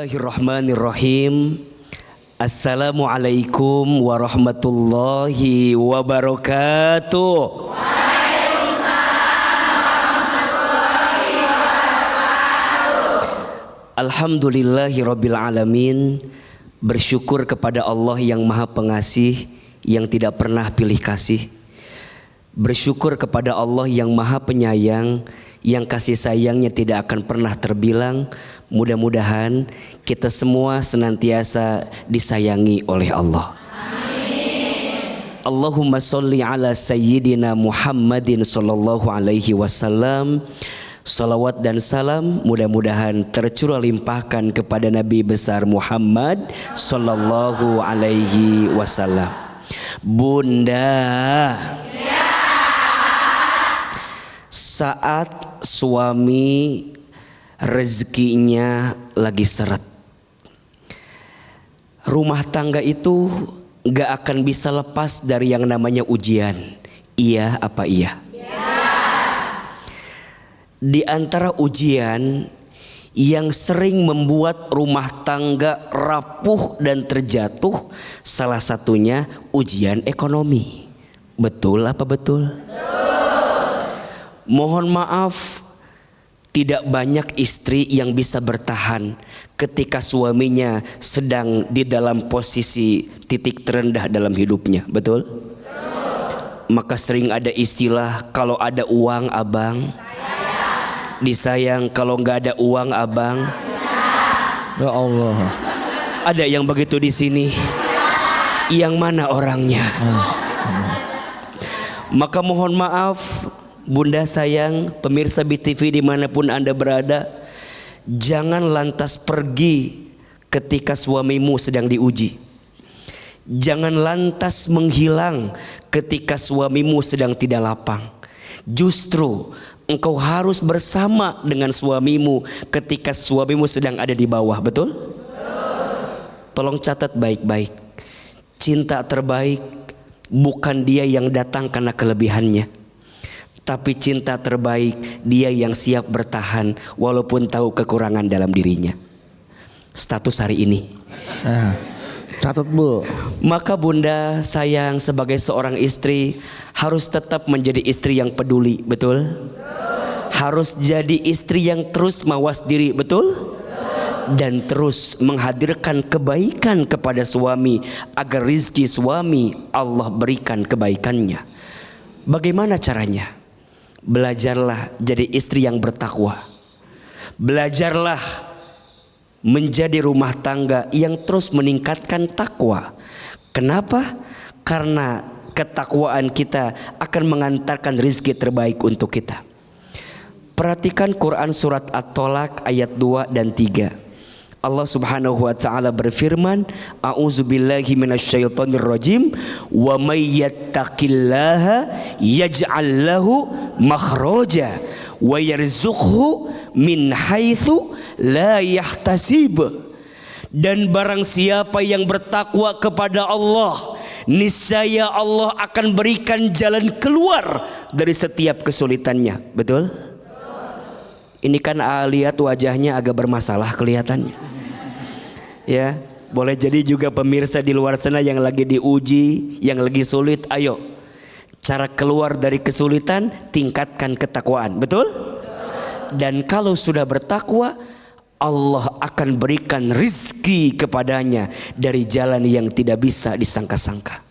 Bismillahirrahmanirrahim. Assalamualaikum warahmatullahi wabarakatuh. Alhamdulillahi rabbil alamin. Bersyukur kepada Allah yang maha pengasih, yang tidak pernah pilih kasih. Bersyukur kepada Allah yang maha penyayang, yang kasih sayangnya tidak akan pernah terbilang. Mudah-mudahan kita semua senantiasa disayangi oleh Allah. Amin. Allahumma sholli ala sayyidina Muhammadin sallallahu alaihi wasallam. Salawat dan salam mudah-mudahan tercurah limpahkan kepada Nabi besar Muhammad sallallahu alaihi wasallam. Bunda, saat suami rezekinya lagi seret, rumah tangga itu gak akan bisa lepas dari yang namanya ujian. Iya apa iya? Di antara ujian yang sering membuat rumah tangga rapuh dan terjatuh, salah satunya ujian ekonomi. Betul apa betul? Mohon maaf, tidak banyak istri yang bisa bertahan ketika suaminya sedang di dalam posisi titik terendah dalam hidupnya. Betul? Maka sering ada istilah, kalau ada uang abang disayang, kalau nggak ada uang abang. Ya Allah. Ada yang begitu di sini? Yang mana orangnya? Maka mohon maaf, bunda sayang, pemirsa BTV dimanapun anda berada, jangan lantas pergi ketika suamimu sedang diuji. Jangan lantas menghilang ketika suamimu sedang tidak lapang. Justru engkau harus bersama dengan suamimu ketika suamimu sedang ada di bawah. Betul? Tolong catat baik-baik. Cinta terbaik bukan dia yang datang karena kelebihannya, tapi cinta terbaik dia yang siap bertahan walaupun tahu kekurangan dalam dirinya. Status hari ini. Catat bu. Maka bunda sayang, sebagai seorang istri harus tetap menjadi istri yang peduli. Betul? Harus jadi istri yang terus mawas diri. Betul? Dan terus menghadirkan kebaikan kepada suami agar rizki suami Allah berikan kebaikannya. Bagaimana caranya? Belajarlah jadi istri yang bertakwa. Belajarlah menjadi rumah tangga yang terus meningkatkan takwa. Kenapa? Karena ketakwaan kita akan mengantarkan rizki terbaik untuk kita. Perhatikan Quran surat At-Tolak ayat 2 dan 3. Allah subhanahu wa ta'ala berfirman, A'udzubillahi minasyaitonirrajim, wa may yattaqillaha yaj'al lahu makhraja wa yarzuqhu min haitsu la yahtasib. Dan barang siapa yang bertakwa kepada Allah, niscaya Allah akan berikan jalan keluar dari setiap kesulitannya. Betul? Ini kan lihat wajahnya agak bermasalah kelihatannya. Ya, boleh jadi juga pemirsa di luar sana yang lagi diuji, yang lagi sulit. Ayo, cara keluar dari kesulitan, tingkatkan ketakwaan. Betul? Dan kalau sudah bertakwa, Allah akan berikan rizki kepadanya dari jalan yang tidak bisa disangka-sangka.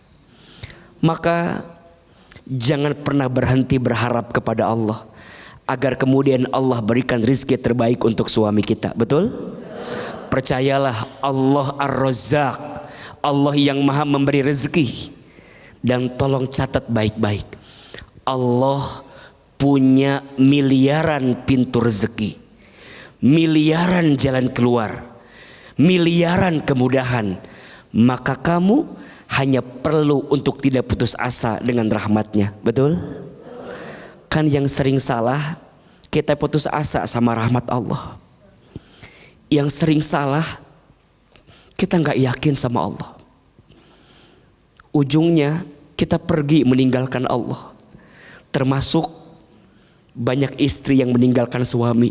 Maka jangan pernah berhenti berharap kepada Allah agar kemudian Allah berikan rizki terbaik untuk suami kita. Betul? Percayalah, Allah Ar-Razzaq, Allah yang maha memberi rezeki. Dan tolong catat baik-baik, Allah punya miliaran pintu rezeki, miliaran jalan keluar, miliaran kemudahan. Maka kamu hanya perlu untuk tidak putus asa dengan rahmatnya. Betul? Kan yang sering salah, kita putus asa sama rahmat Allah. Yang sering salah, kita gak yakin sama Allah. Ujungnya kita pergi meninggalkan Allah. Termasuk banyak istri yang meninggalkan suami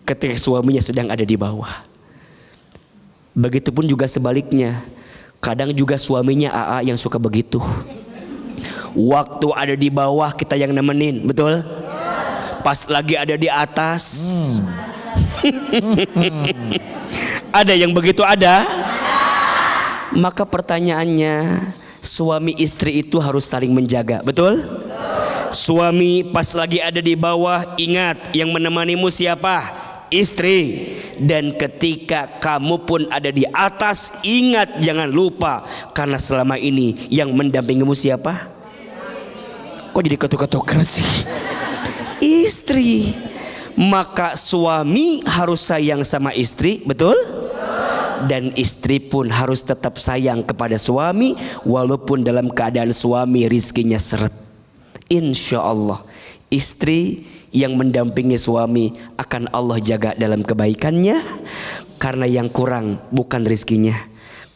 ketika suaminya sedang ada di bawah. Begitupun juga sebaliknya. Kadang juga suaminya AA yang suka begitu. Waktu ada di bawah kita yang nemenin, betul? Pas lagi ada di atas. Ada yang begitu ada? Maka pertanyaannya, suami istri itu harus saling menjaga, betul? Suami pas lagi ada di bawah, ingat yang menemanimu siapa? Istri. Dan ketika kamu pun ada di atas, ingat jangan lupa, karena selama ini yang mendampingimu siapa? Kok jadi ketuk-ketukan sih? Istri. Maka suami harus sayang sama istri, betul? Dan istri pun harus tetap sayang kepada suami, walaupun dalam keadaan suami rizkinya seret. Insya Allah istri yang mendampingi suami akan Allah jaga dalam kebaikannya. Karena yang kurang bukan rizkinya,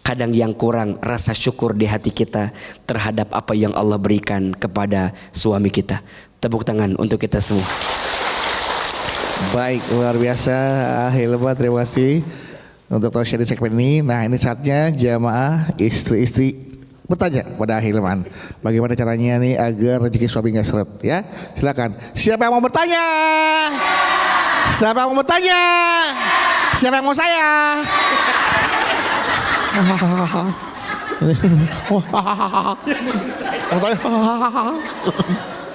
kadang yang kurang rasa syukur di hati kita terhadap apa yang Allah berikan kepada suami kita. Tepuk tangan untuk kita semua. Baik, luar biasa Hilman, terima kasih untuk share di segmen ini. Nah, ini saatnya jamaah istri-istri bertanya pada Hilman, bagaimana caranya nih agar rezeki suami nggak seret ya? Silakan. Siapa yang mau bertanya? Siapa yang mau bertanya? Siapa yang mau saya?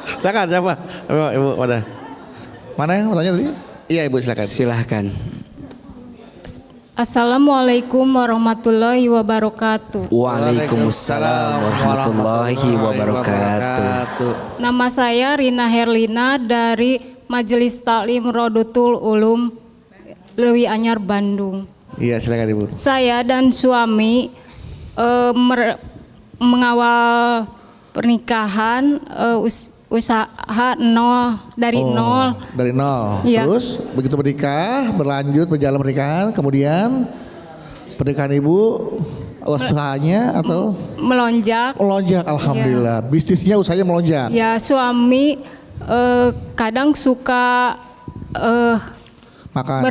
Silakan siapa? Ibu mana yang bertanya tadi? Iya ibu silakan. Silahkan. Assalamualaikum warahmatullahi wabarakatuh. Waalaikumsalam warahmatullahi wabarakatuh. Nama saya Rina Herlina dari Majelis Taklim Rodotul Ulum Lewi Anyar Bandung. Iya silakan ibu. Saya dan suami mengawal pernikahan usaha nol dari nol. Dari nol. Ya. Terus begitu menikah, berlanjut berjalan pernikahan, kemudian pernikahan ibu usahanya atau melonjak. Melonjak, alhamdulillah. Ya. Bisnisnya usahanya melonjak. Ya, suami kadang suka makan.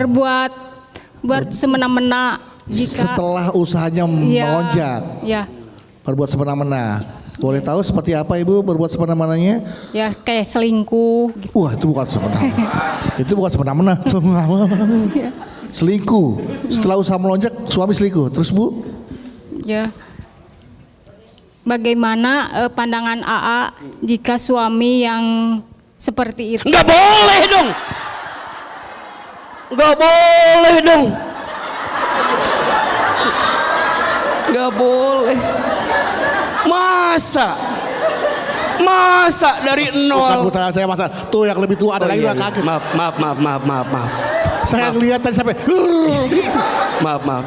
Buat semena-mena jika setelah usahanya melonjak. Ya. Berbuat semena-mena. Boleh tahu seperti apa ibu berbuat semena-menanya? Ya kayak selingkuh gitu. Wah itu bukan semena-mena. Itu bukan semena-mena. Selingkuh. Setelah usaha melonjak suami selingkuh. Terus bu? Ya. Bagaimana pandangan AA jika suami yang seperti itu? Nggak boleh dong. Nggak boleh dong. Nggak boleh. Masa dari nol. Bukan saya masa. Tuh yang lebih tua ada lagi yang kaget. Maaf. Saya lihat tadi sampai gitu. Maaf.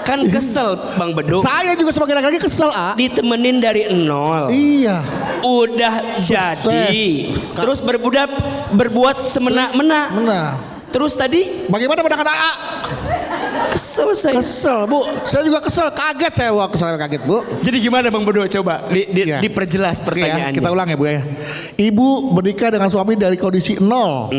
Kan kesel Bang Beduk. Saya juga sebagai laki-laki kesel Ditemenin dari nol. Iya. Udah sukses. Jadi. Terus berbuat semena-mena. Terus tadi bagaimana pandangan AA? Kesel saya. Kesel bu, saya juga kesel, kaget saya, kaget bu. Jadi gimana Bang Bedo? Coba diperjelas pertanyaannya. Kita ulang ya bu ya. Ibu menikah dengan suami dari kondisi nol.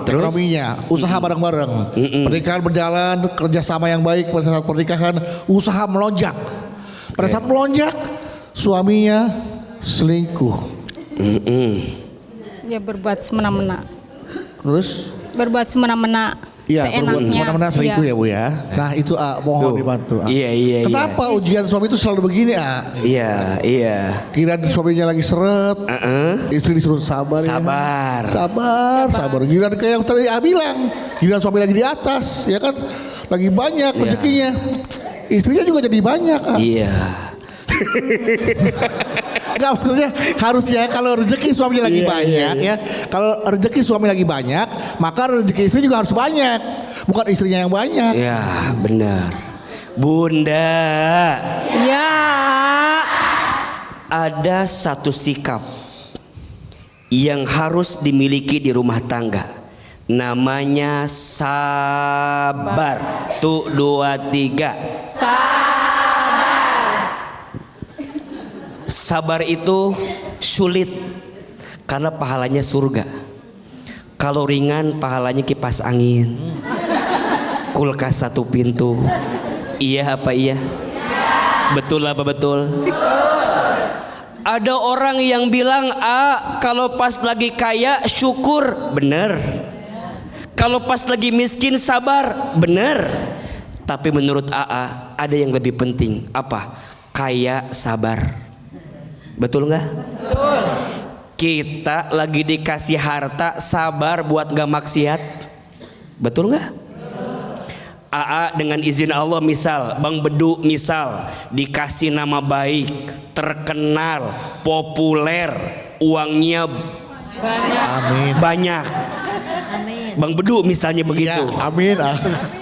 Terus ekonominya, usaha bareng-bareng. Pernikahan berjalan, kerjasama yang baik pada saat pernikahan, usaha melonjak. Pada saat melonjak, suaminya selingkuh. Ya berbuat semena-mena. Terus? Berbuat semena-mena. Iya, berbuat semena-mena selingkuh ya bu ya. Nah itu mohon dibantu. Iya. Kenapa ujian suami itu selalu begini Iya. Kira suaminya lagi seret, istri disuruh sabar. Sabar. Giliran kayak yang tadi bilang, giliran suami lagi di atas, ya kan, lagi banyak rezekinya, istrinya juga jadi banyak. Iya. Enggak, maksudnya harusnya kalau rezeki suaminya lagi banyak ya. Kalau rezeki suami lagi banyak, maka rezeki istri juga harus banyak. Bukan istrinya yang banyak. Ya, benar. Bunda. Ya. Ada satu sikap yang harus dimiliki di rumah tangga. Namanya sabar. Tuh 2 3. Sabar itu sulit karena pahalanya surga. Kalau ringan pahalanya kipas angin, kulkas 1 pintu, Iya apa iya? Betul apa betul? Ada orang yang bilang kalau pas lagi kaya syukur, bener. Kalau pas lagi miskin sabar, bener. Tapi menurut AA ada yang lebih penting. Apa? Kaya sabar. Betul nggak? Betul. Kita lagi dikasih harta sabar buat nggak maksiat. Betul nggak? AA dengan izin Allah misal, Bang Bedu misal dikasih nama baik, terkenal, populer, uangnya banyak. Bang Bedu misalnya begitu. Ya, amin.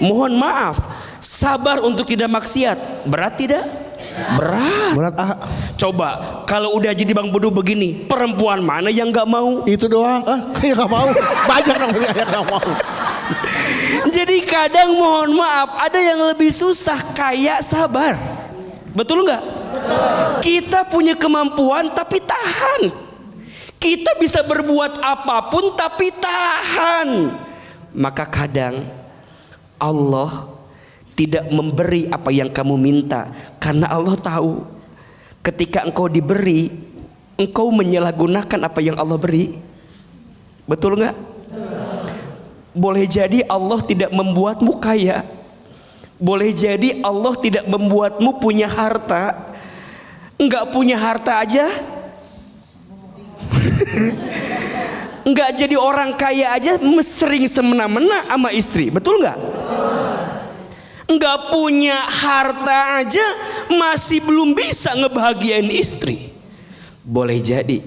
Mohon maaf, sabar untuk tidak maksiat berat tidak? Berat. Coba kalau udah jadi Bang Bedu begini, perempuan mana yang nggak mau? Itu doang. Yang nggak mau. Banyak namanya yang nggak mau. Jadi kadang mohon maaf ada yang lebih susah kaya sabar. Betul nggak? Kita punya kemampuan tapi tahan. Kita bisa berbuat apapun tapi tahan. Maka kadang Allah tidak memberi apa yang kamu minta karena Allah tahu ketika engkau diberi engkau menyalahgunakan apa yang Allah beri. Betul nggak? Boleh jadi Allah tidak membuatmu kaya. Boleh jadi Allah tidak membuatmu punya harta. Enggak punya harta aja enggak jadi orang kaya aja sering semena-mena sama istri. Betul enggak? Enggak punya harta aja masih belum bisa ngebahagiain istri. Boleh jadi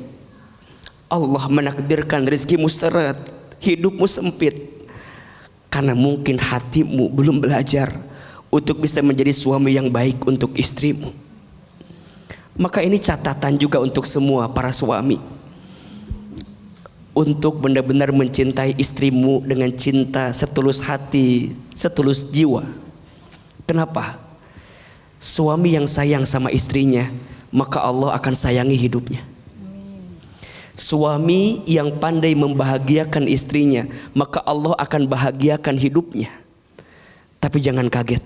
Allah menakdirkan rezekimu seret, hidupmu sempit karena mungkin hatimu belum belajar untuk bisa menjadi suami yang baik untuk istrimu. Maka ini catatan juga untuk semua para suami, untuk benar-benar mencintai istrimu dengan cinta setulus hati, setulus jiwa. Kenapa? Suami yang sayang sama istrinya, maka Allah akan sayangi hidupnya. Suami yang pandai membahagiakan istrinya, maka Allah akan bahagiakan hidupnya. Tapi jangan kaget,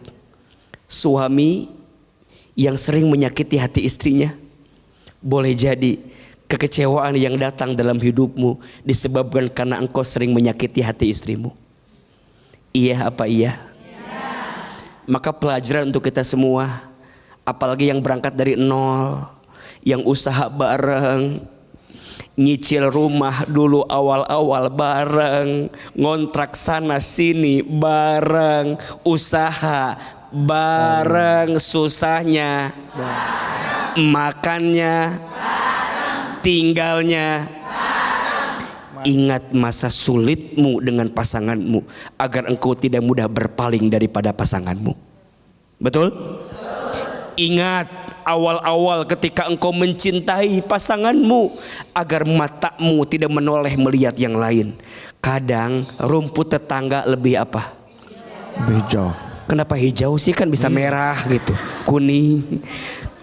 suami yang sering menyakiti hati istrinya, boleh jadi kekecewaan yang datang dalam hidupmu disebabkan karena engkau sering menyakiti hati istrimu. Iya apa iya? Maka pelajaran untuk kita semua, apalagi yang berangkat dari nol, yang usaha bareng, nyicil rumah dulu awal-awal bareng, ngontrak sana sini bareng, usaha bareng, susahnya makannya, tinggalnya. Ingat masa sulitmu dengan pasanganmu agar engkau tidak mudah berpaling daripada pasanganmu. Betul? Ingat awal-awal ketika engkau mencintai pasanganmu agar matamu tidak menoleh melihat yang lain. Kadang rumput tetangga lebih apa? Hijau. Kenapa hijau sih, kan bisa merah gitu, kuning.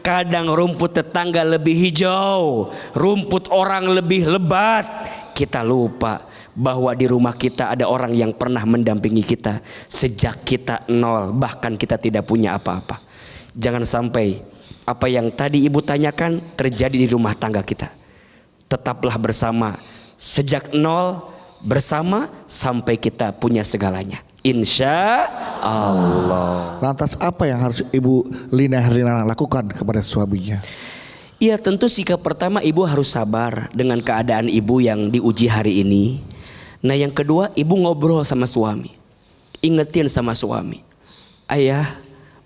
Kadang rumput tetangga lebih hijau, rumput orang lebih lebat. Kita lupa bahwa di rumah kita ada orang yang pernah mendampingi kita sejak kita nol, bahkan kita tidak punya apa-apa. Jangan sampai apa yang tadi ibu tanyakan terjadi di rumah tangga kita. Tetaplah bersama sejak nol, bersama sampai kita punya segalanya, insya Allah. Lantas apa yang harus Ibu Lina Herlina lakukan kepada suaminya? Ya tentu sikap pertama ibu harus sabar dengan keadaan ibu yang diuji hari ini. Nah yang kedua, ibu ngobrol sama suami, ingetin sama suami, ayah,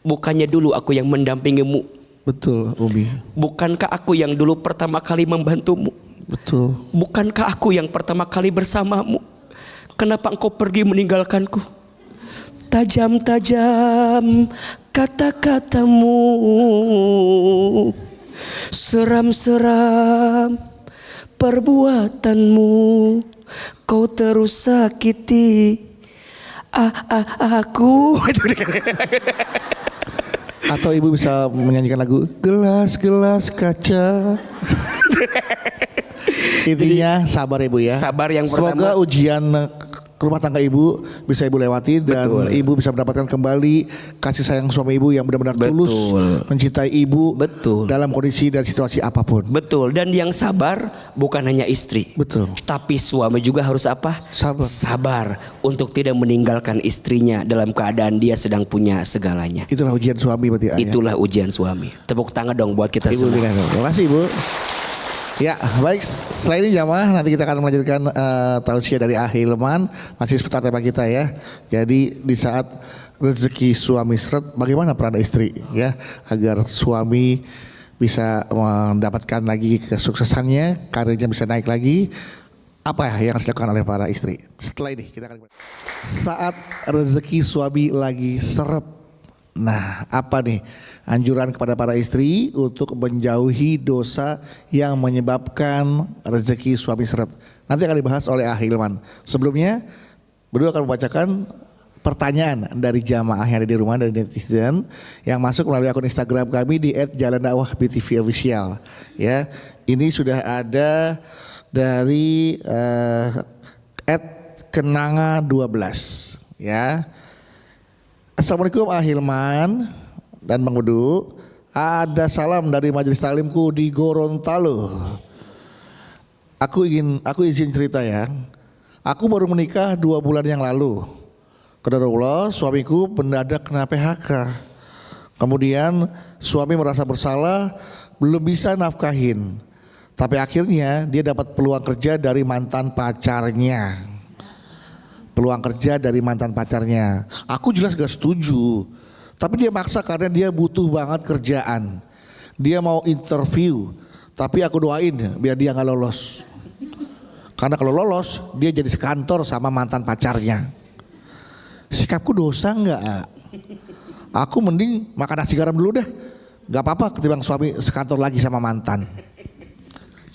bukannya dulu aku yang mendampingimu. Betul, Umi. Bukankah aku yang dulu pertama kali membantumu? Betul. Bukankah aku yang pertama kali bersamamu? Kenapa engkau pergi meninggalkanku? Tajam-tajam kata-katamu, seram-seram perbuatanmu, kau terus sakiti aku. Atau ibu bisa menyanyikan lagu Gelas-gelas kaca. Intinya sabar ibu ya. Sabar yang Semoga pertama. ujian rumah tangga ibu bisa ibu lewati dan ibu bisa mendapatkan kembali kasih sayang suami ibu yang benar-benar tulus mencintai ibu dalam kondisi dan situasi apapun. Betul. Dan yang sabar bukan hanya istri. Betul. Tapi suami juga harus apa? Sabar. Sabar untuk tidak meninggalkan istrinya dalam keadaan dia sedang punya segalanya. Itulah ujian suami berarti. Itulah ujian suami. Tepuk tangan dong buat kita Ibu semua. Terima kasih Ibu. Ya baik, setelah ini jamaah nanti kita akan melanjutkan tausiah dari Ahilman. Masih seputar tema kita ya. Jadi di saat rezeki suami seret, bagaimana peran istri ya agar suami bisa mendapatkan lagi kesuksesannya, karirnya bisa naik lagi. Apa ya yang harus dilakukan oleh para istri? Setelah ini kita akan saat rezeki suami lagi seret. Nah, apa nih anjuran kepada para istri untuk menjauhi dosa yang menyebabkan rezeki suami seret? Nanti akan dibahas oleh Ahilman. Sebelumnya, beliau akan membacakan pertanyaan dari jamaah yang ada di rumah dari netizen yang masuk melalui akun Instagram kami di @jalandakwah_btv_official. Ya, ini sudah ada dari @kenanga12 ya. Assalamualaikum Ahilman dan Bang Udu. Ada salam dari Majelis Taklimku di Gorontalo. Aku izin cerita ya. Aku baru menikah 2 bulan yang lalu. Qadarullah suamiku mendadak kena PHK. Kemudian suami merasa bersalah, belum bisa nafkahin. Tapi akhirnya dia dapat peluang kerja dari mantan pacarnya. Aku jelas gak setuju. Tapi dia maksa karena dia butuh banget kerjaan. Dia mau interview. Tapi aku doain biar dia gak lolos. Karena kalau lolos dia jadi sekantor sama mantan pacarnya. Sikapku dosa gak? Aku mending makan nasi garam dulu deh. Gak apa-apa ketimbang suami sekantor lagi sama mantan.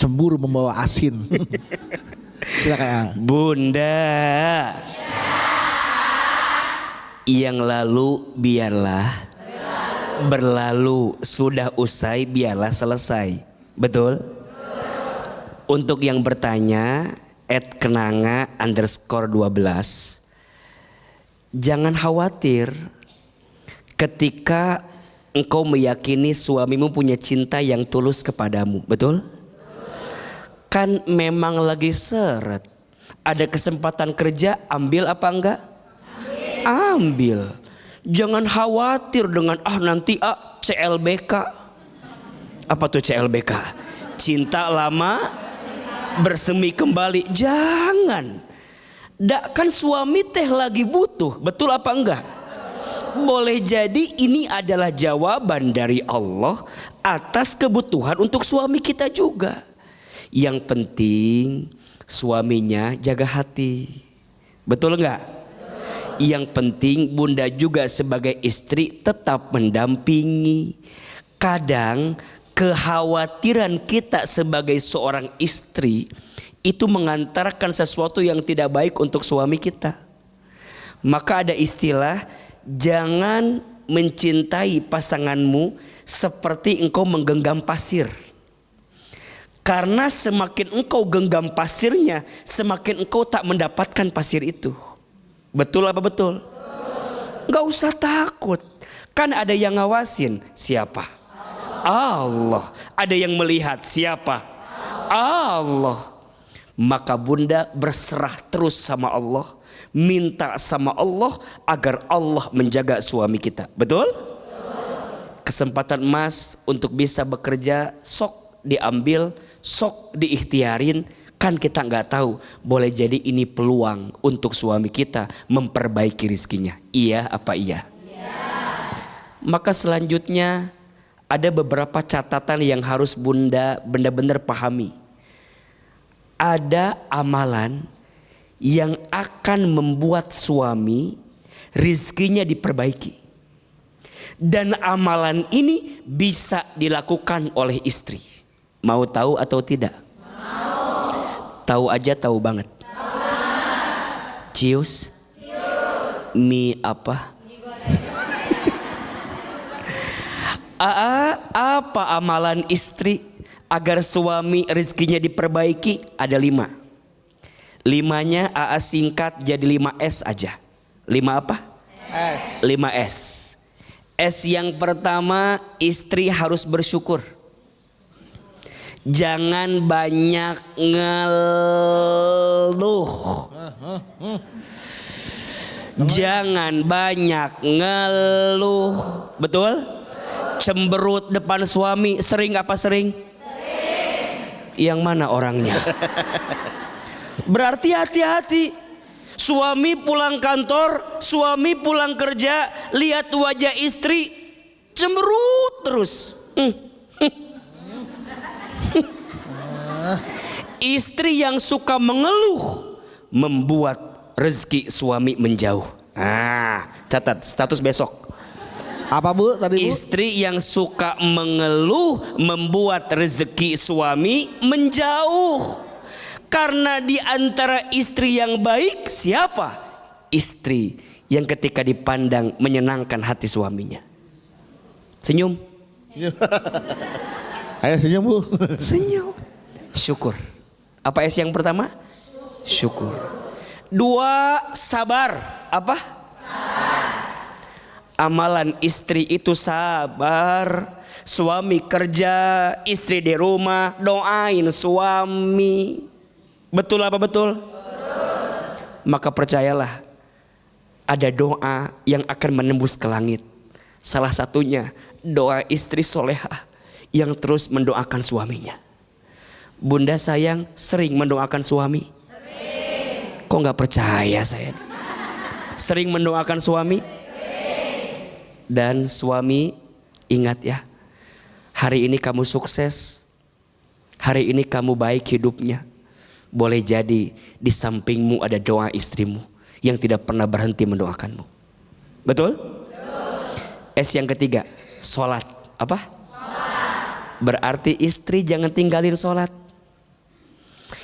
Cemburu membawa asin. Silakan. Bunda, yang lalu biarlah berlalu, sudah usai biarlah selesai. Betul? Untuk yang bertanya @kenanga_12, jangan khawatir ketika engkau meyakini suamimu punya cinta yang tulus kepadamu. Betul? Kan memang lagi seret, ada kesempatan kerja, ambil apa enggak? Ambil. Jangan khawatir dengan nanti CLBK. Apa tuh CLBK? Cinta lama bersemi kembali. Jangan. Kan suami teh lagi butuh, betul apa enggak? Boleh jadi ini adalah jawaban dari Allah atas kebutuhan untuk suami kita juga. Yang penting suaminya jaga hati. Betul enggak? Yang penting bunda juga sebagai istri tetap mendampingi. Kadang kekhawatiran kita sebagai seorang istri itu mengantarkan sesuatu yang tidak baik untuk suami kita. Maka ada istilah, jangan mencintai pasanganmu seperti engkau menggenggam pasir. Karena semakin engkau genggam pasirnya, semakin engkau tak mendapatkan pasir itu. Betul apa betul? Gak usah takut. Kan ada yang ngawasin. Siapa? Allah. Ada yang melihat. Siapa? Allah. Maka bunda berserah terus sama Allah. Minta sama Allah agar Allah menjaga suami kita. Betul? Kesempatan emas untuk bisa bekerja sok diambil, sok diikhtiarin. Kan kita nggak tahu, boleh jadi ini peluang untuk suami kita memperbaiki rizkinya. Iya apa iya? Maka selanjutnya ada beberapa catatan yang harus bunda benar-benar pahami. Ada amalan yang akan membuat suami rizkinya diperbaiki. Dan amalan ini bisa dilakukan oleh istri. Mau tahu atau tidak? Tahu aja tahu banget. Cius. Mie apa? Apa amalan istri agar suami rezekinya diperbaiki? Ada 5. 5-nya AA singkat jadi 5S aja. 5 apa? S. 5S. S yang pertama, istri harus bersyukur. Jangan banyak ngeluh. Jangan banyak ngeluh. Betul? Cemberut depan suami sering apa sering? Yang mana orangnya? Berarti hati-hati. Suami pulang kantor, suami pulang kerja, lihat wajah istri cemberut terus. Istri yang suka mengeluh membuat rezeki suami menjauh. Catat status besok. Apa Bu tadi Bu? Istri yang suka mengeluh membuat rezeki suami menjauh. Karena di antara istri yang baik siapa? Istri yang ketika dipandang menyenangkan hati suaminya. Senyum. Ayo senyum Bu. Senyum. Syukur. Apa S yang pertama? Syukur. 2, sabar. Apa? Amalan istri itu sabar. Suami kerja, istri di rumah, doain suami. Betul apa betul? Maka percayalah, ada doa yang akan menembus ke langit. Salah satunya doa istri solehah yang terus mendoakan suaminya. Bunda sayang sering mendoakan suami? Sering. Kok gak percaya saya? Sering mendoakan suami? Sering. Dan suami ingat ya, hari ini kamu sukses, hari ini kamu baik hidupnya. Boleh jadi di sampingmu ada doa istrimu yang tidak pernah berhenti mendoakanmu. Betul? S yang ketiga, sholat. Apa? Berarti istri jangan tinggalin sholat.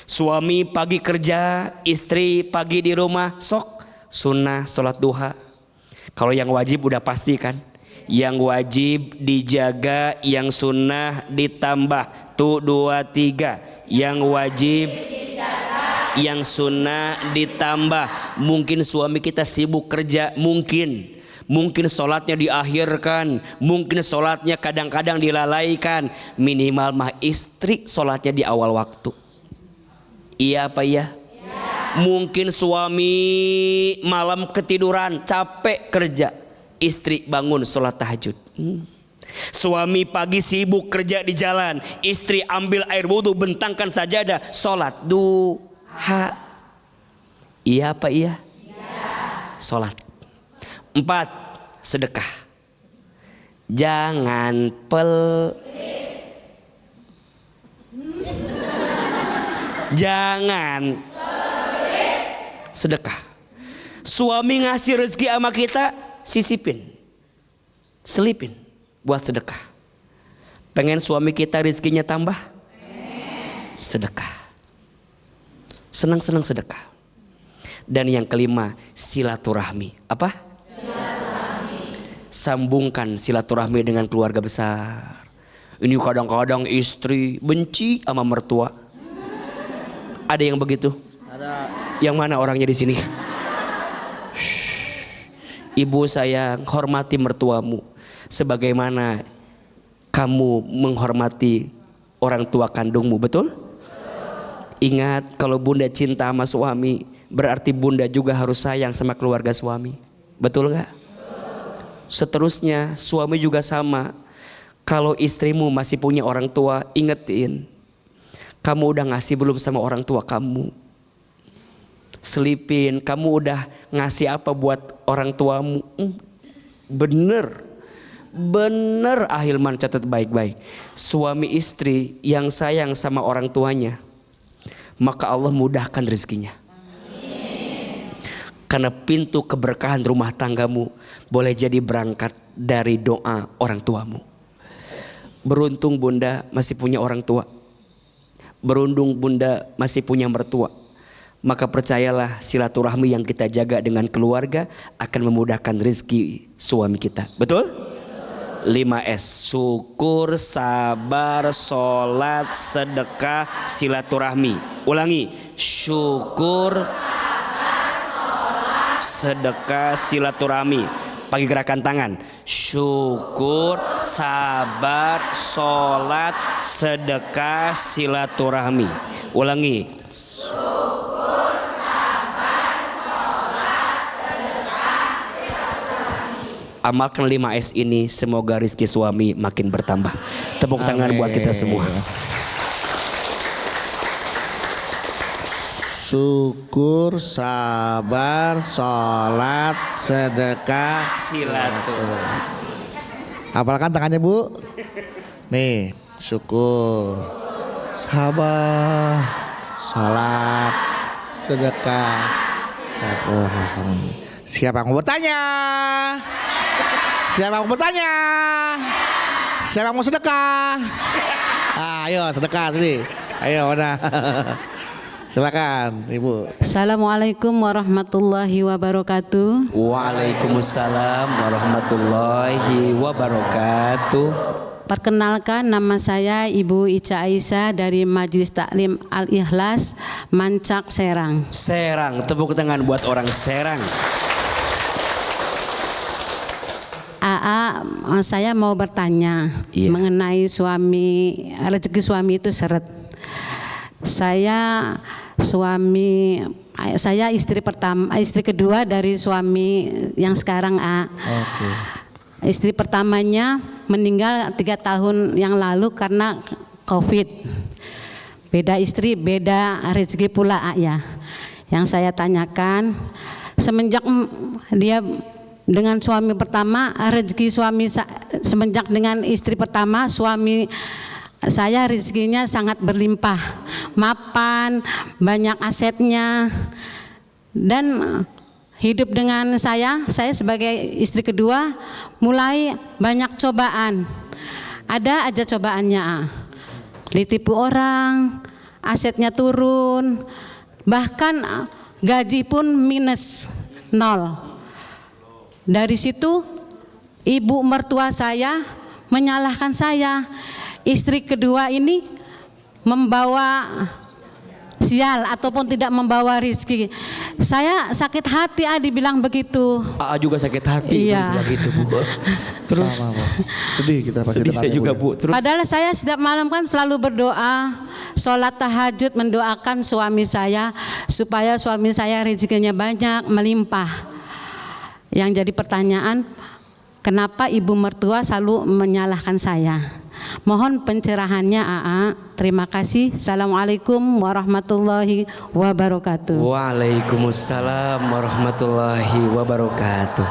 Suami pagi kerja, istri pagi di rumah, sok sunnah sholat duha. Kalau yang wajib udah pasti kan. Yang wajib dijaga, yang sunnah ditambah. Tuh 2, 3. Yang wajib, yang sunnah ditambah. Mungkin suami kita sibuk kerja, mungkin sholatnya diakhirkan, mungkin sholatnya kadang-kadang dilalaikan. Minimal mah istri sholatnya di awal waktu. Iya apa iya? Mungkin suami malam ketiduran, capek kerja, istri bangun sholat tahajud. Suami pagi sibuk kerja di jalan, istri ambil air wudhu, bentangkan sajadah, sholat duha. Iya apa iya? Sholat. 4, sedekah. Jangan pelit. Jangan pelit. Sedekah. Suami ngasih rezeki sama kita, sisipin, selipin buat sedekah. Pengen suami kita rezekinya tambah? Sedekah. Senang-senang sedekah. Dan yang kelima, silaturahmi. Apa? Silaturahmi. Sambungkan silaturahmi dengan keluarga besar. Ini kadang-kadang istri benci sama mertua. Ada yang begitu? Ada. Yang mana orangnya di sini? Ibu sayang, hormati mertuamu sebagaimana kamu menghormati orang tua kandungmu, betul? Ingat, kalau bunda cinta sama suami, berarti bunda juga harus sayang sama keluarga suami. Betul gak? Seterusnya suami juga sama. Kalau istrimu masih punya orang tua, ingetin, kamu udah ngasih belum sama orang tua kamu? Selipin, kamu udah ngasih apa buat orang tuamu? Bener Ahilman, catat baik-baik. Suami istri yang sayang sama orang tuanya, maka Allah mudahkan rezekinya. Karena pintu keberkahan rumah tanggamu boleh jadi berangkat dari doa orang tuamu. Beruntung bunda masih punya orang tua. Beruntung bunda masih punya mertua. Maka percayalah, silaturahmi yang kita jaga dengan keluarga akan memudahkan rezeki suami kita. Betul? 5S. Syukur, sabar, sholat, sedekah, silaturahmi. Ulangi. Syukur, sedekah, silaturahmi. Pakai gerakan tangan. Syukur, sabar, sholat, sedekah, silaturahmi. Ulangi. Amalkan 5S ini, semoga rezeki suami makin bertambah. Tepuk tangan buat kita semua. Syukur, sabar, sholat, sedekah, Silaturahmi. Hafalkan tangannya Bu. Nih, syukur, sabar, sholat, sedekah, silaturahmi. Siapa yang mau bertanya? Siapa yang mau bertanya? Siapa yang mau sedekah? Ayo sedekah tadi. Ayo mana? Silakan Ibu. Assalamualaikum warahmatullahi wabarakatuh. Waalaikumsalam warahmatullahi wabarakatuh. Perkenalkan, nama saya Ibu Ica Aisyah dari Majelis Taklim Al-Ikhlas, Mancak, Serang. Serang, tepuk tangan buat orang Serang. Saya mau bertanya mengenai suami, rezeki suami itu seret. Saya istri kedua dari suami yang sekarang Istri pertamanya meninggal 3 tahun yang lalu karena COVID. Beda istri, beda rezeki pula ya. Yang saya tanyakan, semenjak dia dengan suami pertama, rezeki suami semenjak dengan istri pertama, suami saya rezekinya sangat berlimpah, mapan, banyak asetnya, dan hidup dengan saya sebagai istri kedua mulai banyak cobaan. Ada aja cobaannya, ditipu orang, asetnya turun, bahkan gaji pun minus, 0. Dari situ ibu mertua saya menyalahkan saya, istri kedua ini membawa sial ataupun tidak membawa rezeki. Saya sakit hati dibilang begitu. Juga sakit hati iya. Begitu Bu. Terus sedih kita pasti. Sedih saya juga Bu. Terus padahal saya setiap malam kan selalu berdoa, sholat tahajud, mendoakan suami saya supaya suami saya rezekinya banyak, melimpah. Yang jadi pertanyaan, kenapa ibu mertua selalu menyalahkan saya? Mohon pencerahannya Terima kasih. Assalamualaikum warahmatullahi wabarakatuh. Waalaikumsalam warahmatullahi wabarakatuh.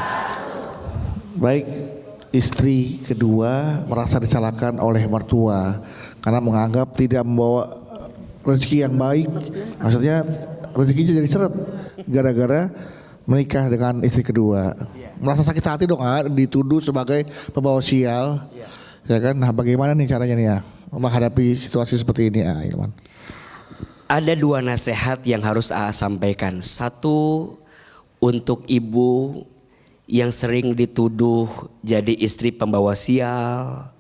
Baik, istri kedua merasa disalahkan oleh mertua karena menganggap tidak membawa rezeki yang baik. Maksudnya rezekinya jadi seret gara-gara menikah dengan istri kedua. Merasa sakit hati dong, dituduh sebagai pembawa sial. Ya kan? Nah, bagaimana nih caranya nih menghadapi situasi seperti ini, Ilman? Ada 2 nasihat yang harus sampaikan. 1 untuk ibu yang sering dituduh jadi istri pembawa sial,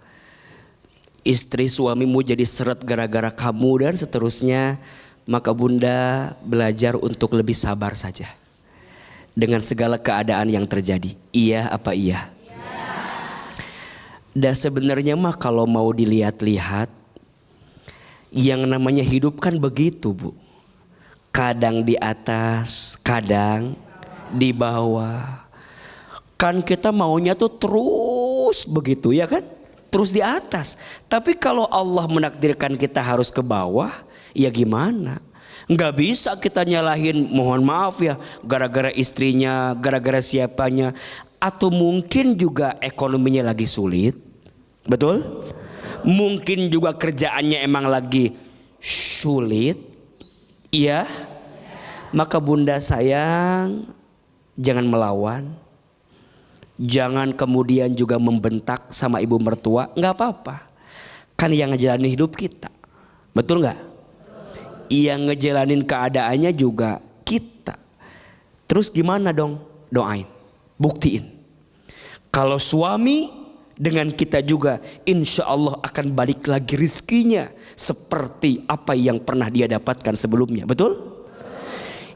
istri suamimu jadi seret gara-gara kamu dan seterusnya, maka Bunda belajar untuk lebih sabar saja dengan segala keadaan yang terjadi. Iya apa iya? Dan sebenarnya mah kalau mau dilihat-lihat, yang namanya hidup kan begitu Bu. Kadang di atas, kadang di bawah. Kan kita maunya tuh terus begitu ya kan? Terus di atas. Tapi kalau Allah menakdirkan kita harus ke bawah, ya gimana? Nggak bisa kita nyalahin, mohon maaf ya, gara-gara istrinya, gara-gara siapanya, atau mungkin juga ekonominya lagi sulit, betul? Mungkin juga kerjaannya emang lagi sulit, iya. Maka Bunda sayang, jangan melawan, jangan kemudian juga membentak sama ibu mertua, nggak apa-apa. Kan yang ngejalanin hidup kita, betul nggak? Yang ngejalanin keadaannya juga kita. Terus gimana dong? Doain, buktiin. Kalau suami dengan kita juga insya Allah akan balik lagi rizkinya seperti apa yang pernah dia dapatkan sebelumnya. Betul?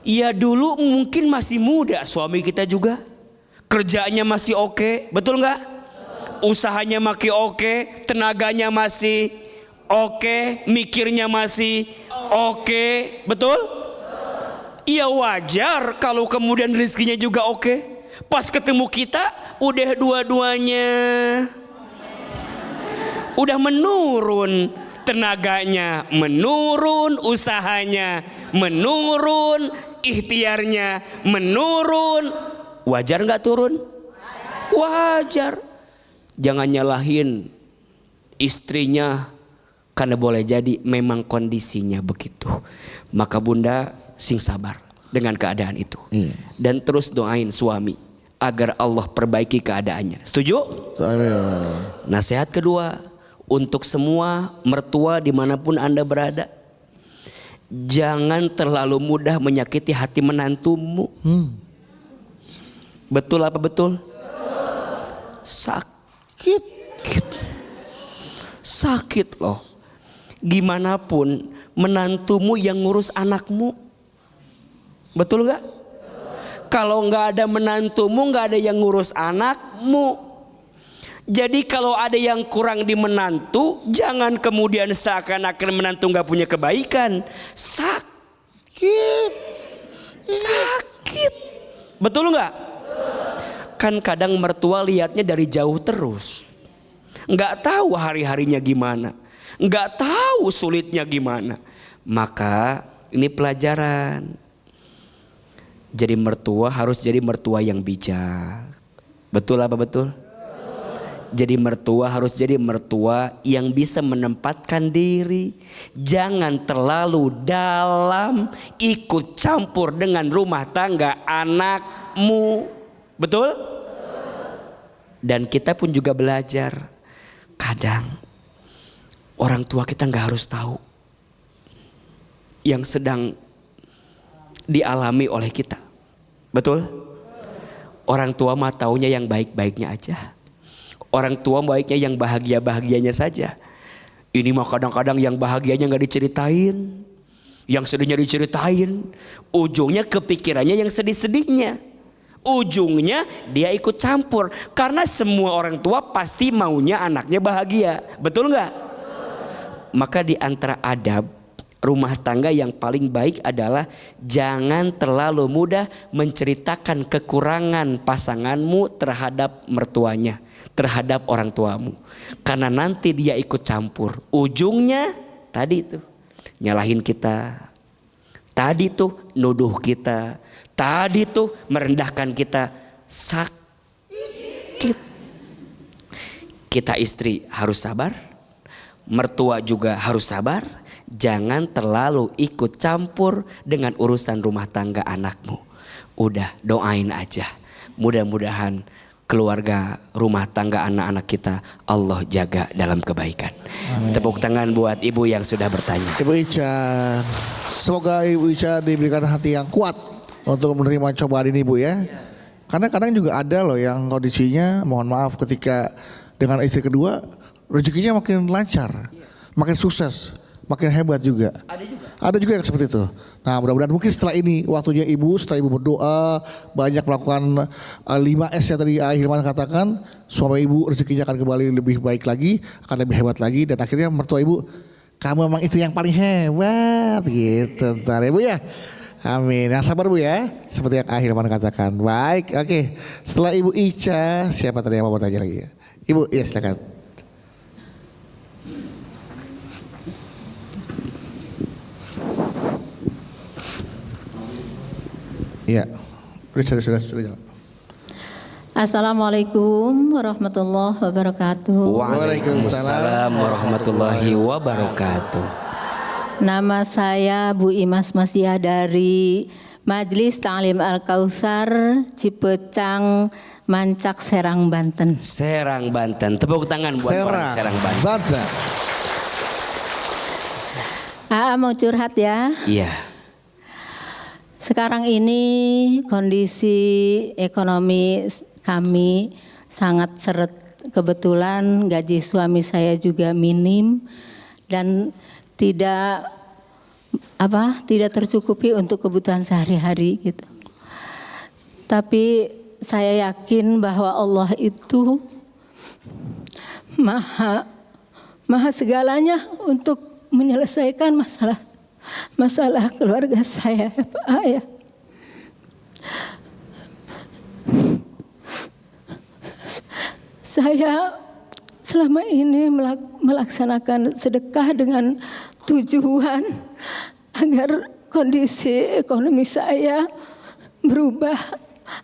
Ya dulu mungkin masih muda suami kita juga, kerjanya masih oke, betul nggak? Usahanya masih oke, tenaganya masih oke, mikirnya masih oke, betul? Iya wajar kalau kemudian rizkinya juga oke. Pas ketemu kita udah dua-duanya udah menurun, tenaganya menurun, usahanya menurun, ikhtiarnya menurun. Wajar nggak turun? Wajar. Jangan nyalahin istrinya karena boleh jadi memang kondisinya begitu. Maka bunda sing sabar dengan keadaan itu. Dan terus doain suami agar Allah perbaiki keadaannya. Setuju? Nasihat kedua untuk semua mertua dimanapun Anda berada, jangan terlalu mudah menyakiti hati menantumu. Betul apa betul? Sakit loh. Gimana pun menantumu yang ngurus anakmu. Betul gak? Kalau gak ada menantumu, gak ada yang ngurus anakmu. Jadi kalau ada yang kurang di menantu, jangan kemudian seakan-akan menantu gak punya kebaikan. Sakit. Betul gak? Kan kadang mertua lihatnya dari jauh terus, gak tahu hari-harinya gimana, gak tahu sulitnya gimana. Maka ini pelajaran. Jadi mertua harus jadi mertua yang bijak. Betul apa betul? Jadi mertua harus jadi mertua yang bisa menempatkan diri. Jangan terlalu dalam ikut campur dengan rumah tangga anakmu. Betul? Dan kita pun juga belajar. Kadang orang tua kita gak harus tahu yang sedang dialami oleh kita. Betul? Orang tua mah taunya yang baik-baiknya aja. Orang tua baiknya yang bahagia-bahagianya saja. Ini mah kadang-kadang yang bahagianya gak diceritain, yang sedihnya diceritain. Ujungnya kepikirannya yang sedih-sedihnya. Ujungnya dia ikut campur. Karena semua orang tua pasti maunya anaknya bahagia. Betul gak? Maka di antara adab rumah tangga yang paling baik adalah jangan terlalu mudah menceritakan kekurangan pasanganmu terhadap mertuanya, terhadap orang tuamu. Karena nanti dia ikut campur. Ujungnya tadi itu nyalahin kita, tadi tuh nuduh kita, tadi tuh merendahkan kita. Sakit. Kita istri harus sabar, mertua juga harus sabar. Jangan terlalu ikut campur dengan urusan rumah tangga anakmu. Udah doain aja. Mudah-mudahan keluarga rumah tangga anak-anak kita Allah jaga dalam kebaikan. Amin. Tepuk tangan buat ibu yang sudah bertanya. Ibu Ica, semoga Ibu Ica diberikan hati yang kuat untuk menerima cobaan ini Bu ya. Karena kadang juga ada loh yang kondisinya mohon maaf ketika dengan istri kedua rezekinya makin lancar, makin sukses, makin hebat juga. Ada juga yang seperti itu. Nah mudah-mudahan mungkin setelah ini waktunya ibu, setelah ibu berdoa banyak melakukan 5S yang tadi Hilman katakan, suami ibu rezekinya akan kembali lebih baik lagi, akan lebih hebat lagi, dan akhirnya mertua ibu, kamu memang istri yang paling hebat gitu. Ntar ibu ya. Amin. Yang sabar Bu ya. Seperti yang Hilman katakan. Baik, oke. Setelah Ibu Ica, siapa tadi yang mau bertanya lagi? Ibu, ya silakan. Iya, sudah jawab. Assalamualaikum warahmatullahi wabarakatuh. Waalaikumsalam warahmatullahi wabarakatuh. Nama saya Bu Imas Masia dari Majelis Ta'lim Al-Kautsar Cipecang, Mancak, Serang, Banten. Serang, Banten. Tepuk tangan buat orang Serang, Banten. Mau curhat ya? Iya. Sekarang ini kondisi ekonomi kami sangat seret kebetulan gaji suami saya juga minim dan tidak tercukupi untuk kebutuhan sehari-hari gitu. Tapi saya yakin bahwa Allah itu maha segalanya untuk menyelesaikan masalah keluarga saya, Pak Ayah. Saya selama ini melaksanakan sedekah dengan tujuan agar kondisi ekonomi saya berubah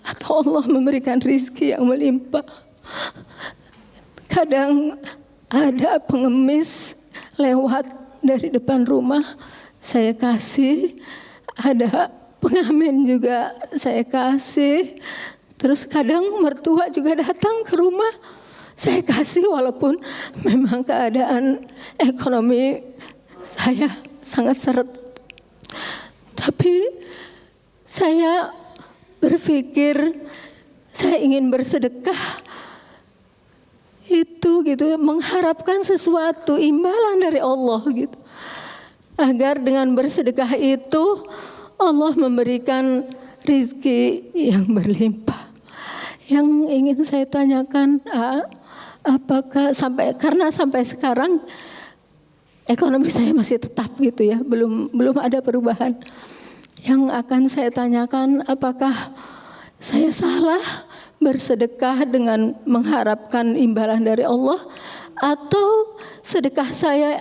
atau Allah memberikan rizki yang melimpah. Kadang ada pengemis lewat dari depan rumah, saya kasih. Ada pengamen juga saya kasih. Terus kadang mertua juga datang ke rumah, saya kasih walaupun memang keadaan ekonomi saya sangat seret. Tapi saya berpikir saya ingin bersedekah itu gitu, mengharapkan sesuatu imbalan dari Allah gitu. Agar dengan bersedekah itu Allah memberikan rizki yang berlimpah. Yang ingin saya tanyakan, apakah karena sampai sekarang ekonomi saya masih tetap gitu ya, belum ada perubahan. Yang akan saya tanyakan, apakah saya salah bersedekah dengan mengharapkan imbalan dari Allah, atau sedekah saya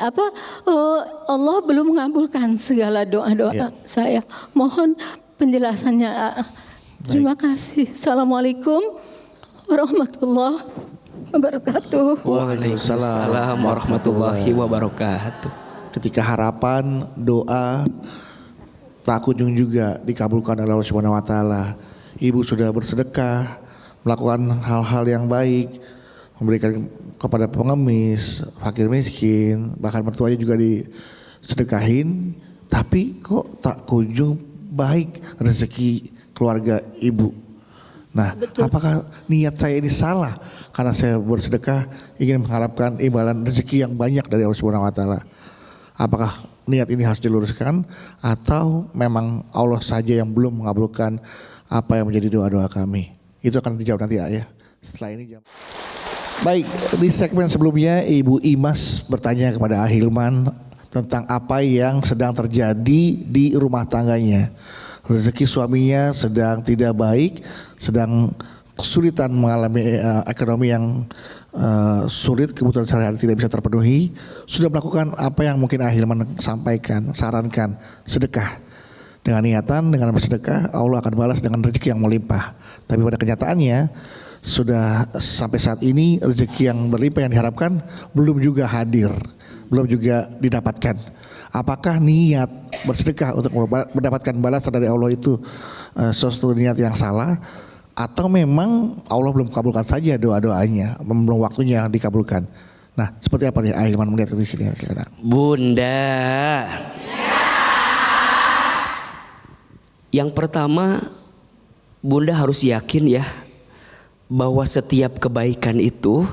Allah belum mengabulkan segala doa-doa saya. Mohon penjelasannya. Terima kasih. Assalamualaikum warahmatullahi wabarakatuh. Waalaikumsalam warahmatullahi wabarakatuh. Ketika harapan, doa tak kunjung juga dikabulkan oleh Allah Subhanahu wa taala. Ibu sudah bersedekah, melakukan hal-hal yang baik, memberikan kepada pengemis, fakir miskin, bahkan mertuanya juga disedekahin, tapi kok tak kunjung baik rezeki keluarga ibu. Nah, betul. Apakah niat saya ini salah karena saya bersedekah ingin mengharapkan imbalan rezeki yang banyak dari Allah Subhanahu wa taala? Apakah niat ini harus diluruskan atau memang Allah saja yang belum mengabulkan apa yang menjadi doa-doa kami? Itu akan dijawab nanti ya. Setelah ini jam. Baik, di segmen sebelumnya Ibu Imas bertanya kepada Ahilman tentang apa yang sedang terjadi di rumah tangganya. Rezeki suaminya sedang tidak baik, sedang kesulitan mengalami ekonomi yang sulit, kebutuhan sehari-hari tidak bisa terpenuhi. Sudah melakukan apa yang mungkin Ahilman sampaikan, sarankan, sedekah. Dengan niatan, dengan bersedekah, Allah akan balas dengan rezeki yang melimpah. Tapi pada kenyataannya, sudah sampai saat ini rezeki yang berlimpah yang diharapkan belum juga hadir, belum juga didapatkan. Apakah niat bersedekah untuk mendapatkan balasan dari Allah itu sesuatu niat yang salah, atau memang Allah belum kabulkan saja doa-doanya, belum waktunya dikabulkan? Nah, seperti apa nih Ahilman melihat di sini? Silakan. Bunda. Yang pertama, Bunda harus yakin ya bahwa setiap kebaikan itu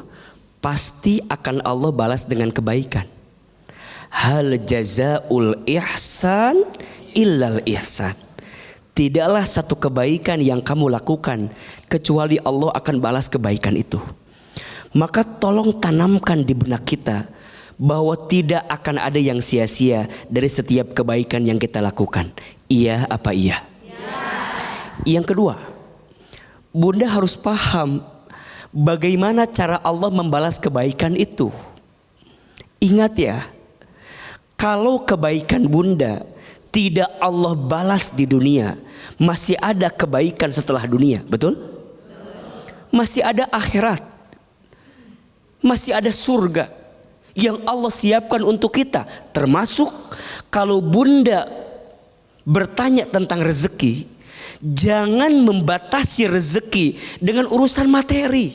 pasti akan Allah balas dengan kebaikan. Hal jazaul ihsan illal ihsan. Tidaklah satu kebaikan yang kamu lakukan kecuali Allah akan balas kebaikan itu. Maka tolong tanamkan di benak kita bahwa tidak akan ada yang sia-sia dari setiap kebaikan yang kita lakukan. Iya apa iya? Yang kedua, Bunda harus paham bagaimana cara Allah membalas kebaikan itu. Ingat ya, kalau kebaikan Bunda tidak Allah balas di dunia, masih ada kebaikan setelah dunia, betul? Masih ada akhirat, masih ada surga yang Allah siapkan untuk kita. Termasuk kalau Bunda bertanya tentang rezeki, jangan membatasi rezeki dengan urusan materi.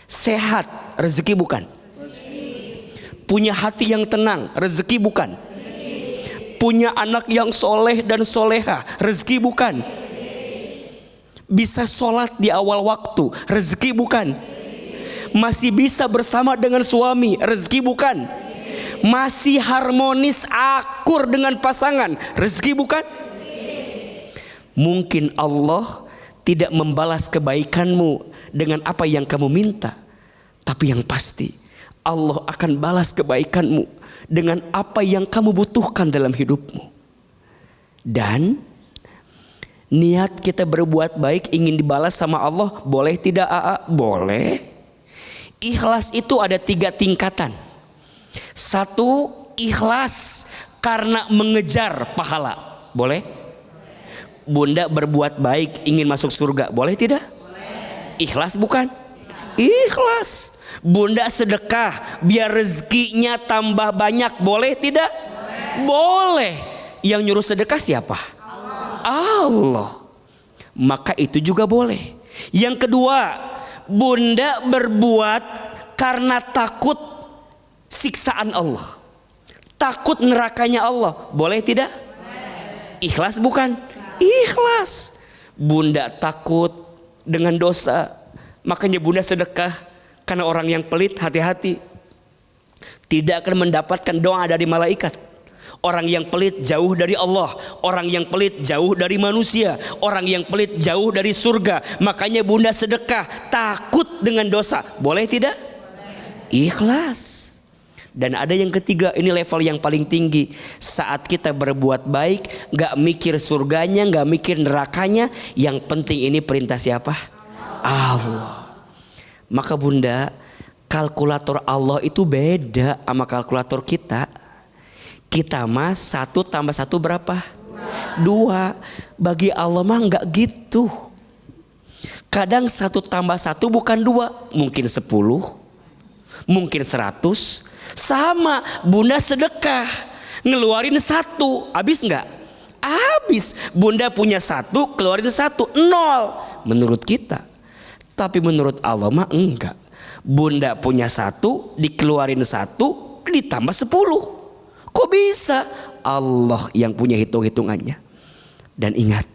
Sehat, rezeki bukan. Punya hati yang tenang, rezeki bukan. Punya anak yang soleh dan soleha, rezeki bukan. Bisa sholat di awal waktu, rezeki bukan. masih bisa bersama dengan suami, rezeki bukan? Masih harmonis akur dengan pasangan, rezeki bukan? Mungkin Allah tidak membalas kebaikanmu dengan apa yang kamu minta, tapi yang pasti Allah akan balas kebaikanmu dengan apa yang kamu butuhkan dalam hidupmu. Dan niat kita berbuat baik ingin dibalas sama Allah, boleh tidak AA? Boleh. Ikhlas itu ada 3 tingkatan. 1, ikhlas karena mengejar pahala. Boleh? Bunda berbuat baik ingin masuk surga, boleh tidak? Boleh. Ikhlas bukan? Ikhlas. Bunda sedekah biar rezekinya tambah banyak, boleh tidak? Boleh. Yang nyuruh sedekah siapa? Allah. Maka itu juga boleh. Yang kedua, bunda berbuat karena takut siksaan Allah, takut nerakanya Allah, boleh tidak? Ikhlas bukan? Ikhlas. Bunda takut dengan dosa, makanya bunda sedekah. Karena orang yang pelit, hati-hati, tidak akan mendapatkan doa dari malaikat. Orang yang pelit jauh dari Allah, orang yang pelit jauh dari manusia, orang yang pelit jauh dari surga. Makanya bunda sedekah takut dengan dosa, boleh tidak? Ikhlas. Dan ada yang ketiga, ini level yang paling tinggi. Saat kita berbuat baik, gak mikir surganya, gak mikir nerakanya, yang penting ini perintah siapa? Allah. Maka bunda, kalkulator Allah itu beda sama kalkulator kita. Kita mah 1 tambah 1 berapa? 2. Bagi Allah mah gak gitu. Kadang 1 tambah 1 bukan 2, mungkin 10, mungkin 100. Sama, bunda sedekah ngeluarin 1, habis nggak? Habis. Bunda punya 1, keluarin 1, 0 menurut kita. Tapi menurut Allah mah enggak. Bunda punya 1, dikeluarin 1, ditambah 10. Kok bisa? Allah yang punya hitung-hitungannya. Dan ingat,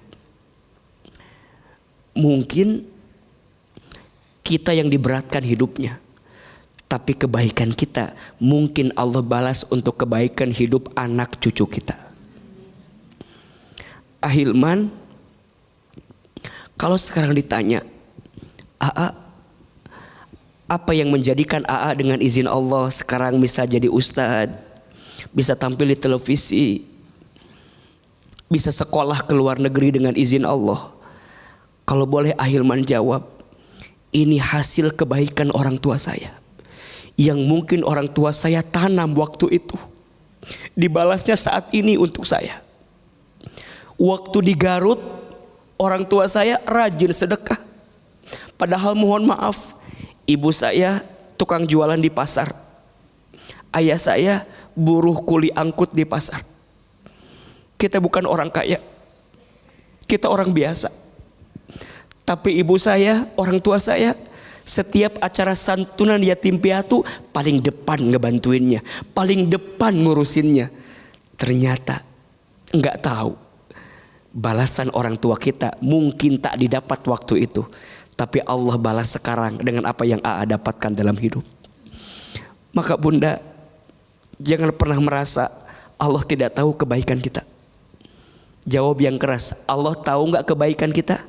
mungkin kita yang diberatkan hidupnya, tapi kebaikan kita mungkin Allah balas untuk kebaikan hidup anak cucu kita. Ahilman, kalau sekarang ditanya, AA, apa yang menjadikan AA dengan izin Allah sekarang bisa jadi ustadz, bisa tampil di televisi, bisa sekolah ke luar negeri dengan izin Allah? Kalau boleh Ahilman jawab, ini hasil kebaikan orang tua saya, yang mungkin orang tua saya tanam waktu itu, dibalasnya saat ini untuk saya. Waktu di Garut, orang tua saya rajin sedekah, padahal mohon maaf, ibu saya tukang jualan di pasar, ayah saya buruh kuli angkut di pasar. Kita bukan orang kaya, kita orang biasa. Tapi ibu saya, orang tua saya, setiap acara santunan yatim piatu paling depan ngebantuinnya, paling depan ngurusinnya. Ternyata nggak tahu balasan orang tua kita mungkin tak didapat waktu itu, tapi Allah balas sekarang dengan apa yang AA dapatkan dalam hidup. Maka bunda, jangan pernah merasa Allah tidak tahu kebaikan kita. Jawab yang keras, Allah tahu nggak kebaikan kita?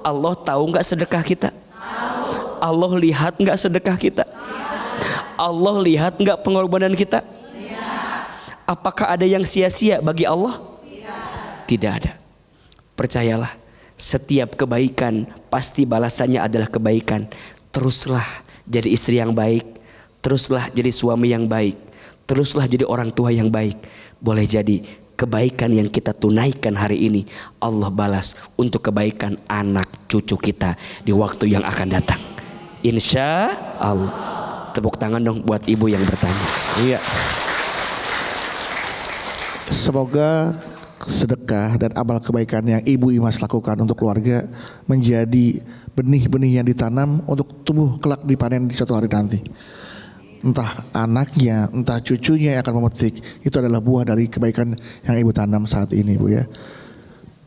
Allah tahu nggak sedekah kita? Allah lihat nggak sedekah kita? Allah lihat nggak pengorbanan kita? Apakah ada yang sia-sia bagi Allah? Tidak ada. Percayalah, setiap kebaikan pasti balasannya adalah kebaikan. Teruslah jadi istri yang baik, teruslah jadi suami yang baik, teruslah jadi orang tua yang baik. Boleh jadi kebaikan yang kita tunaikan hari ini Allah balas untuk kebaikan anak cucu kita di waktu yang akan datang, insya Allah. Tepuk tangan dong buat ibu yang bertanya. Iya. Semoga sedekah dan amal kebaikan yang Ibu Imas lakukan untuk keluarga menjadi benih-benih yang ditanam untuk tumbuh kelak dipanen di suatu hari nanti. Entah anaknya, entah cucunya yang akan memetik, itu adalah buah dari kebaikan yang Ibu tanam saat ini, Bu ya.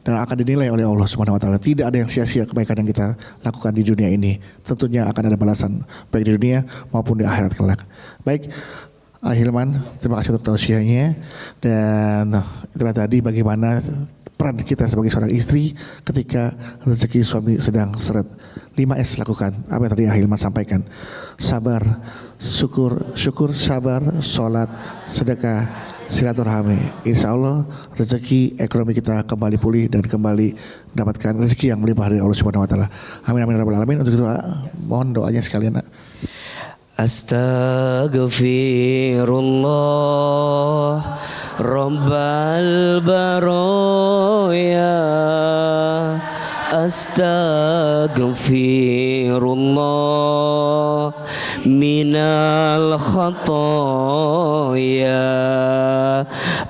dan akan dinilai oleh Allah Subhanahu wa taala. Tidak ada yang sia-sia kebaikan yang kita lakukan di dunia ini. Tentunya akan ada balasan baik di dunia maupun di akhirat kelak. Baik, Hilman, terima kasih untuk tausiahnya, dan itulah tadi bagaimana peran kita sebagai seorang istri ketika rezeki suami sedang seret. 5S lakukan apa yang tadi Hilman sampaikan. Sabar, syukur, sabar, sholat, sedekah, silaturahmi. Insya Allah rezeki ekonomi kita kembali pulih dan kembali mendapatkan rezeki yang melimpah dari Allah Subhanahu wa taala. Amin amin ya rabbal alamin. Untuk itu mohon doanya sekalian. Astaghfirullah Rabbal baraya, astaghfirullah minal khataya,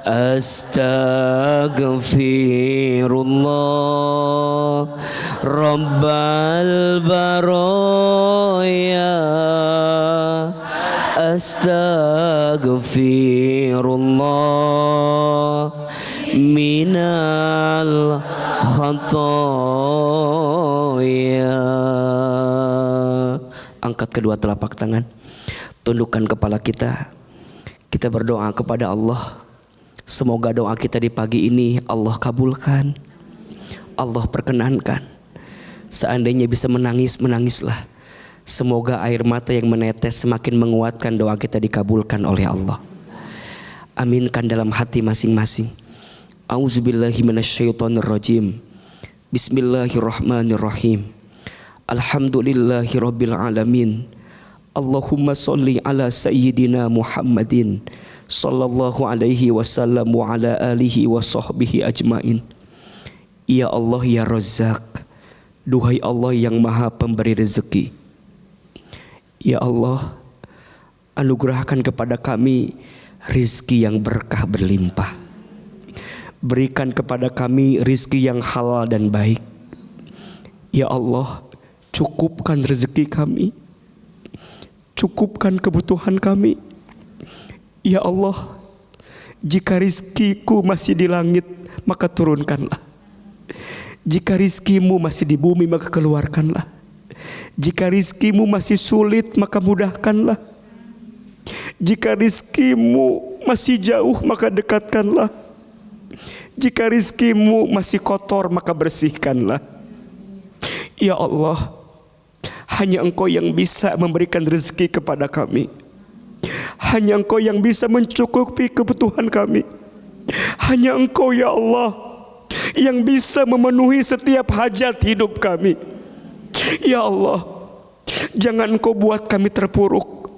astaghfirullah Rabbal baraya, astaghfirullah minal khataya. Angkat kedua telapak tangan, tundukkan kepala kita. Kita berdoa kepada Allah. Semoga doa kita di pagi ini Allah kabulkan, Allah perkenankan. Seandainya bisa menangis, menangislah. Semoga air mata yang menetes semakin menguatkan doa kita dikabulkan oleh Allah. Aminkan dalam hati masing-masing. Auzubillahi minasyaitonirrajim. Bismillahirrahmanirrahim. Alhamdulillahirabbil alamin. Allahumma sholli ala sayyidina Muhammadin sallallahu alaihi wasallam wa ala alihi wa sahbihi ajmain. Ya Allah ya Razzaq, duhai Allah yang maha pemberi rezeki. Ya Allah, anugerahkan kepada kami rizki yang berkah berlimpah. Berikan kepada kami rizki yang halal dan baik. Ya Allah, cukupkan rezeki kami, cukupkan kebutuhan kami. Ya Allah, jika rizkiku masih di langit, maka turunkanlah. Jika rizkimu masih di bumi, maka keluarkanlah. Jika rizkimu masih sulit, maka mudahkanlah. Jika rizkimu masih jauh, maka dekatkanlah. Jika rizkimu masih kotor, maka bersihkanlah. Ya Allah, hanya Engkau yang bisa memberikan rezeki kepada kami. Hanya Engkau yang bisa mencukupi kebutuhan kami. Hanya Engkau ya Allah yang bisa memenuhi setiap hajat hidup kami. Ya Allah, jangan Engkau buat kami terpuruk.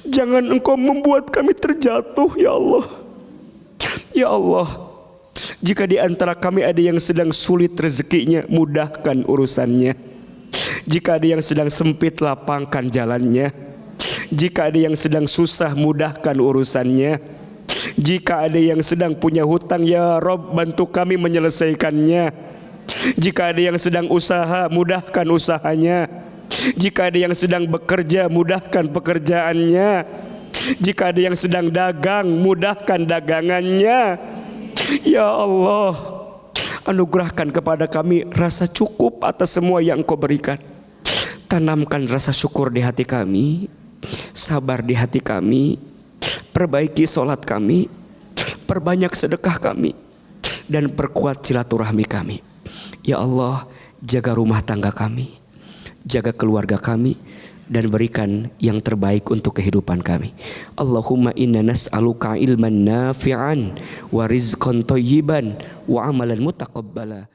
Jangan Engkau membuat kami terjatuh ya Allah. Ya Allah, jika di antara kami ada yang sedang sulit rezekinya, mudahkan urusannya. Jika ada yang sedang sempit, lapangkan jalannya. Jika ada yang sedang susah, mudahkan urusannya. Jika ada yang sedang punya hutang, ya Rob, bantu kami menyelesaikannya. Jika ada yang sedang usaha, mudahkan usahanya. Jika ada yang sedang bekerja, mudahkan pekerjaannya. Jika ada yang sedang dagang, mudahkan dagangannya. Ya Allah, anugerahkan kepada kami rasa cukup atas semua yang Engkau berikan. Tanamkan rasa syukur di hati kami, sabar di hati kami, perbaiki sholat kami, perbanyak sedekah kami, dan perkuat silaturahmi kami. Ya Allah, jaga rumah tangga kami, jaga keluarga kami, dan berikan yang terbaik untuk kehidupan kami. Allahumma inna nas'aluka ilman nafi'an wa rizqan thayyiban wa amalan mutaqabbala.